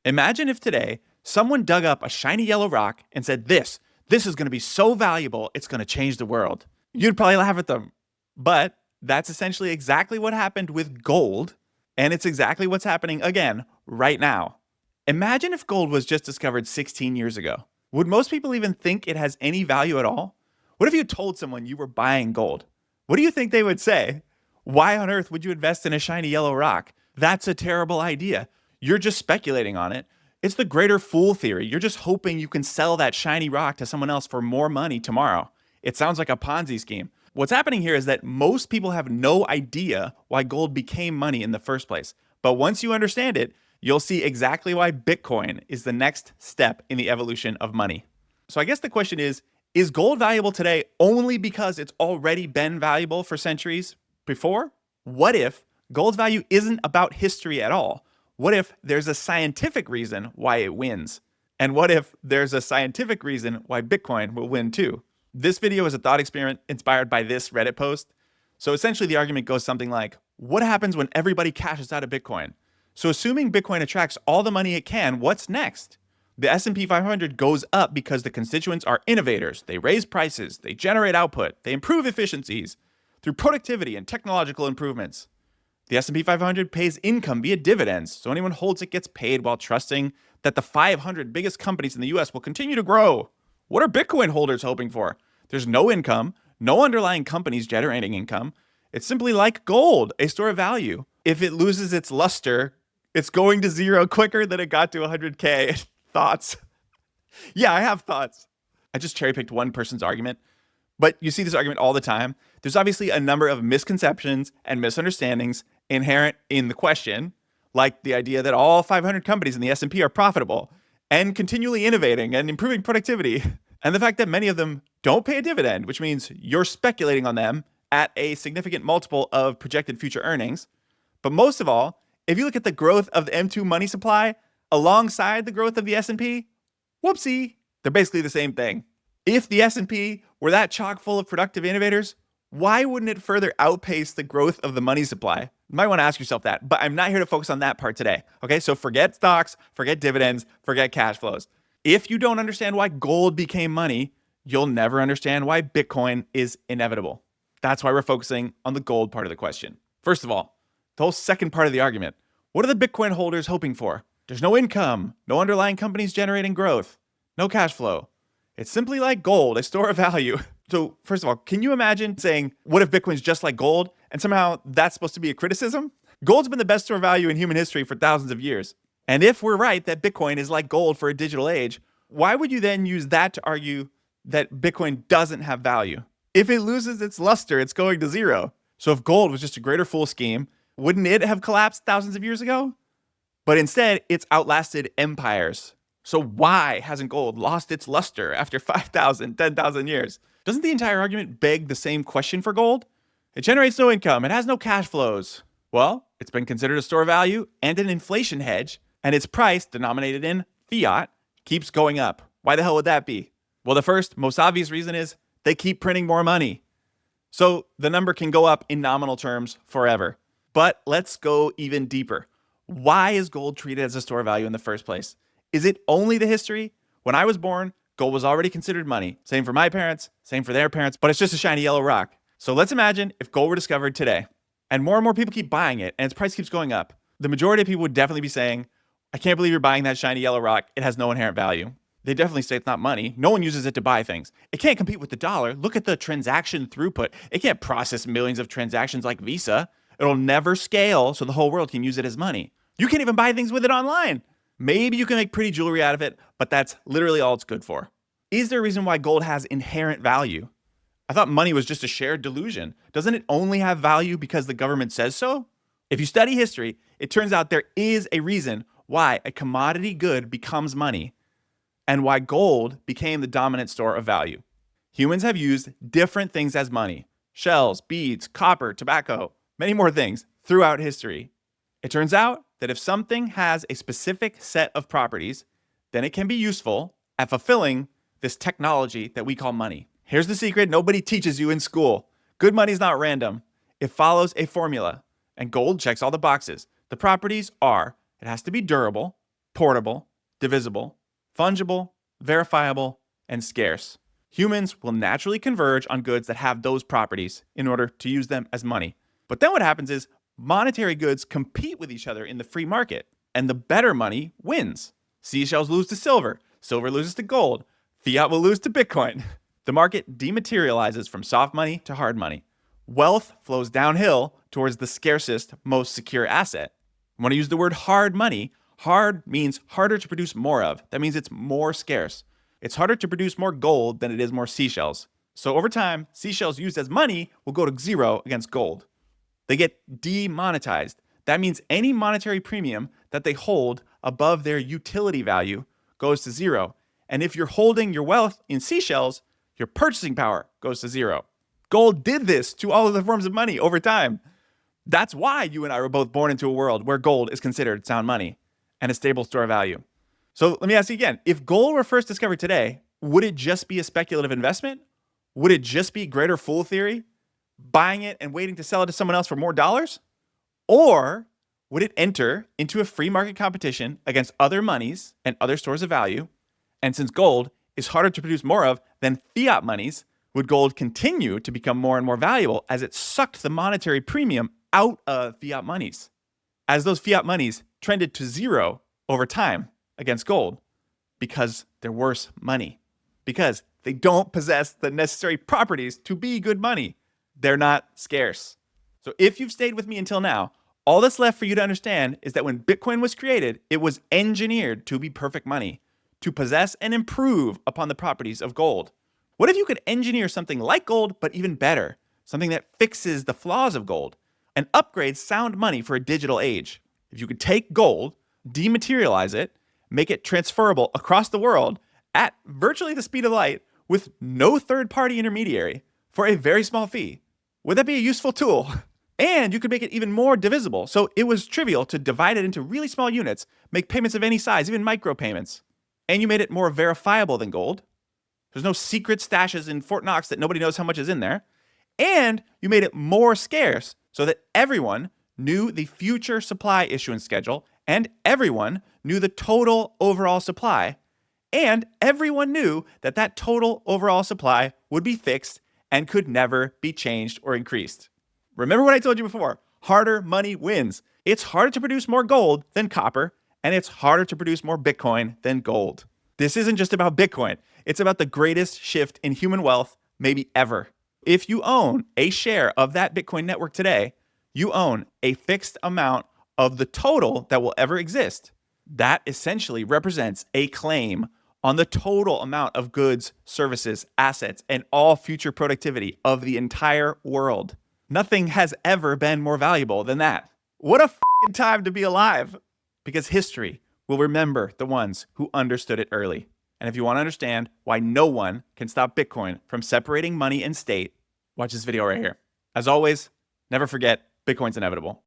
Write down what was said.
Imagine if today someone dug up a shiny yellow rock and said, this is going to be so valuable, it's going to change the world. You'd probably laugh at them. But that's essentially exactly what happened with gold. And it's exactly what's happening again right now. Imagine if gold was just discovered 16 years ago. Would most people even think it has any value at all? What if you told someone you were buying gold? What do you think they would say? Why on earth would you invest in a shiny yellow rock? That's a terrible idea. You're just speculating on it. It's the greater fool theory. You're just hoping you can sell that shiny rock to someone else for more money tomorrow. It sounds like a Ponzi scheme. What's happening here is that most people have no idea why gold became money in the first place. But once you understand it, you'll see exactly why Bitcoin is the next step in the evolution of money. So I guess the question is gold valuable today only because it's already been valuable for centuries before? What if gold's value isn't about history at all? What if there's a scientific reason why it wins? And what if there's a scientific reason why Bitcoin will win too? This video is a thought experiment inspired by this Reddit post. So essentially the argument goes something like, what happens when everybody cashes out of Bitcoin? So assuming Bitcoin attracts all the money it can, what's next? The S&P 500 goes up because the constituents are innovators. They raise prices, they generate output, they improve efficiencies through productivity and technological improvements. The S&P 500 pays income via dividends, so anyone holds it gets paid while trusting that the 500 biggest companies in the US will continue to grow. What are Bitcoin holders hoping for? There's no income, no underlying companies generating income. It's simply like gold, a store of value. If it loses its luster, it's going to zero quicker than it got to 100K. Thoughts? Yeah, I have thoughts. I just cherry picked one person's argument, but you see this argument all the time. There's obviously a number of misconceptions and misunderstandings inherent in the question, like the idea that all 500 companies in the S&P are profitable and continually innovating and improving productivity, and the fact that many of them don't pay a dividend, which means you're speculating on them at a significant multiple of projected future earnings. But most of all, if you look at the growth of the M2 money supply alongside the growth of the S&P, whoopsie, they're basically the same thing. If the S&P were that chock full of productive innovators, why wouldn't it further outpace the growth of the money supply? You might want to ask yourself that, but I'm not here to focus on that part today. Okay, so forget stocks, forget dividends, forget cash flows. If you don't understand why gold became money, you'll never understand why Bitcoin is inevitable. That's why we're focusing on the gold part of the question. First of all, the whole second part of the argument. What are the Bitcoin holders hoping for? There's no income, no underlying companies generating growth, no cash flow. It's simply like gold, a store of value. So first of all, can you imagine saying, what if Bitcoin's just like gold? And somehow that's supposed to be a criticism? Gold's been the best store of value in human history for thousands of years. And if we're right that Bitcoin is like gold for a digital age, why would you then use that to argue that Bitcoin doesn't have value? If it loses its luster, it's going to zero. So if gold was just a greater fool scheme, wouldn't it have collapsed thousands of years ago? But instead, it's outlasted empires. So why hasn't gold lost its luster after 5,000, 10,000 years? Doesn't the entire argument beg the same question for gold? It generates no income, it has no cash flows. Well, it's been considered a store of value and an inflation hedge, and its price, denominated in fiat, keeps going up. Why the hell would that be? Well, the first, most obvious reason is they keep printing more money. So the number can go up in nominal terms forever. But let's go even deeper. Why is gold treated as a store of value in the first place? Is it only the history? When I was born, gold was already considered money. Same for my parents, same for their parents, but it's just a shiny yellow rock. So let's imagine if gold were discovered today, and more people keep buying it, and its price keeps going up. The majority of people would definitely be saying, I can't believe you're buying that shiny yellow rock. It has no inherent value. They definitely say it's not money. No one uses it to buy things. It can't compete with the dollar. Look at the transaction throughput. It can't process millions of transactions like Visa. It'll never scale so the whole world can use it as money. You can't even buy things with it online. Maybe you can make pretty jewelry out of it, but that's literally all it's good for. Is there a reason why gold has inherent value? I thought money was just a shared delusion. Doesn't it only have value because the government says so? If you study history, it turns out there is a reason why a commodity good becomes money and why gold became the dominant store of value. Humans have used different things as money: shells, beads, copper, tobacco, many more things throughout history. It turns out that if something has a specific set of properties, then it can be useful at fulfilling this technology that we call money. Here's the secret nobody teaches you in school. Good money is not random. It follows a formula, and gold checks all the boxes. The properties are, it has to be durable, portable, divisible, fungible, verifiable, and scarce. Humans will naturally converge on goods that have those properties in order to use them as money. But then what happens is monetary goods compete with each other in the free market, and the better money wins. Seashells lose to silver, silver loses to gold, fiat will lose to Bitcoin. The market dematerializes from soft money to hard money. Wealth flows downhill towards the scarcest, most secure asset. When I use the word hard money, hard means harder to produce more of. That means it's more scarce. It's harder to produce more gold than it is more seashells. So over time, seashells used as money will go to zero against gold. They get demonetized. That means any monetary premium that they hold above their utility value goes to zero. And if you're holding your wealth in seashells, your purchasing power goes to zero. Gold did this to all of the forms of money over time. That's why you and I were both born into a world where gold is considered sound money and a stable store of value. So let me ask you again, if gold were first discovered today, would it just be a speculative investment? Would it just be greater fool theory? Buying it and waiting to sell it to someone else for more dollars? Or would it enter into a free market competition against other monies and other stores of value? And since gold is harder to produce more of than fiat monies, would gold continue to become more and more valuable as it sucked the monetary premium out of fiat monies? As those fiat monies trended to zero over time against gold, because they're worse money, because they don't possess the necessary properties to be good money. They're not scarce. So if you've stayed with me until now, all that's left for you to understand is that when Bitcoin was created, it was engineered to be perfect money, to possess and improve upon the properties of gold. What if you could engineer something like gold, but even better, something that fixes the flaws of gold and upgrades sound money for a digital age? If you could take gold, dematerialize it, make it transferable across the world at virtually the speed of light with no third-party intermediary for a very small fee, would that be a useful tool? And you could make it even more divisible, so it was trivial to divide it into really small units, make payments of any size, even micropayments. And you made it more verifiable than gold. There's no secret stashes in Fort Knox that nobody knows how much is in there. And you made it more scarce so that everyone knew the future supply issuance schedule, and everyone knew the total overall supply, and everyone knew that that total overall supply would be fixed and could never be changed or increased. Remember what I told you before, harder money wins. It's harder to produce more gold than copper, and it's harder to produce more Bitcoin than gold. This isn't just about Bitcoin. It's about the greatest shift in human wealth maybe ever. If you own a share of that Bitcoin network today, you own a fixed amount of the total that will ever exist. That essentially represents a claim on the total amount of goods, services, assets, and all future productivity of the entire world. Nothing has ever been more valuable than that. What a f***ing time to be alive! Because history will remember the ones who understood it early. And if you want to understand why no one can stop Bitcoin from separating money and state, watch this video right here. As always, never forget, Bitcoin's inevitable.